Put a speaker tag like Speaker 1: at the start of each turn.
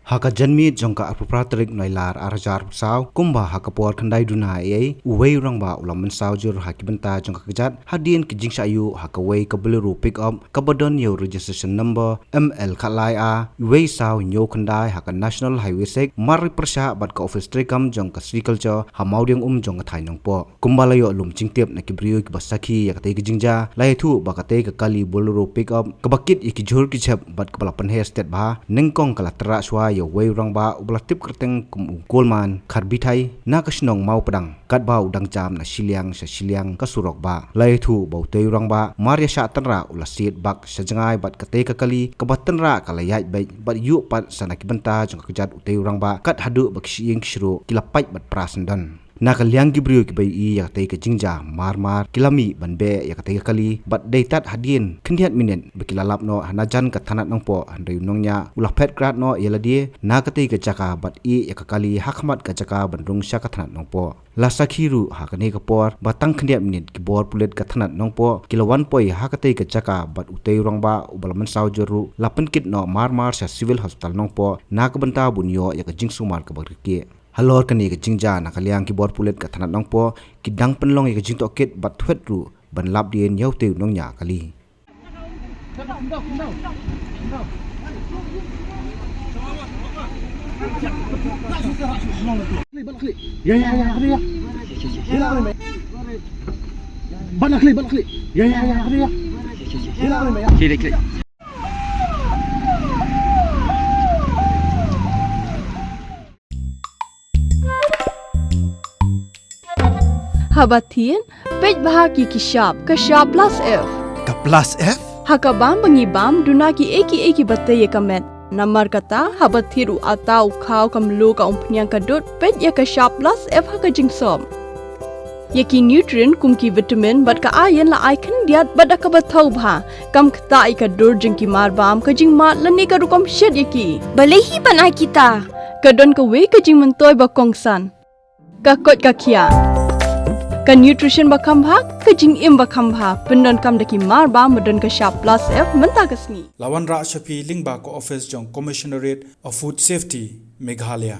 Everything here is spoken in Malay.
Speaker 1: haka janmi jongka apopratrik noilar arajar saw kumba haka por khandai duna ai uwei rangba ulaman saw jur hakibenta jongka kejat hadin kijing sayu haka wei kabeluru pick up kabadon yo registration number ML khalai a uwei saw nyo khandai haka national highway sek mari persha bat ka office trikam jongka agriculture hamaudiang jongka thainong po kumba layo lum chingtep na kibriyo ki basaki yakate kijingja lai thu bakate ka kali boluru pick up kabakit ikijur kichap bat kabalapan he state ba nengkong kalatra swa yo wei rangba ublatip kerteng kum golman kharbithai na kasnong mau pedang katba udang jam na siliang sa siliang kasurok ba lai thu bautei rangba maria sha tanra ulasit bak sajangai bat kate kakali kabatanra kalayat bai bat yu pat sanakibenta jong kejat utei rangba kat hadu bak siing kisru kilapai bat prasendan nakaliang gibriyo ki bai i yakate ka jingja marmar kilami banbe yakate kali bat deitat hadin khindiat minen bekilalap no hanajan ka thanat nongpo handai nongnya ulah phet grat no yeladi nakate ka jaka bat i yakakali hakmat ka jaka bandung sya ka thanat nongpo lasakhiru hakane ka por batang khindiat minen ki bor pulet ka thanat nongpo kilawan poi hakate ka jaka bat utei rongba ubalaman saujuru lapen kit no marmar sa civil hospital nongpo nakabenta bunyo yak jingsumar ka bagrike halor kani ke jingja nakaliang ki bor pulet ka thanat nongpo kidang penlong ke jing toket bat thwet ru ban lap dien yau teu nong nya kali
Speaker 2: ya kali ya banyak kali ya kali ya kiri
Speaker 3: Habatin, pej bahagi kishab, kashab plus F.
Speaker 4: Ka plus F?
Speaker 3: Hakabam bangibam dunaki eki batay kamet. Namar kata habathiru atau kau kamlu ka umpnyang kadut pej ya kashab plus F haka jingsom. Yaki nutrient kumki vitamin bat ka ayan la icon diat bat akabatau bha. Kam kata ikadur jingki marbam ka jing mat lani ka rukom shed yaki.
Speaker 5: Balehi banai kita.
Speaker 3: Kadon ka we ka jing mentoy bakongsan. Kakot kakia. Ka nutrition bakam bha ka jing im bakam bha pendon kam daki mar ba modon ka sharp plus F menta kasni
Speaker 4: Lawan Ra Shafi Lingba ko office jong commissionerate of food safety Meghalaya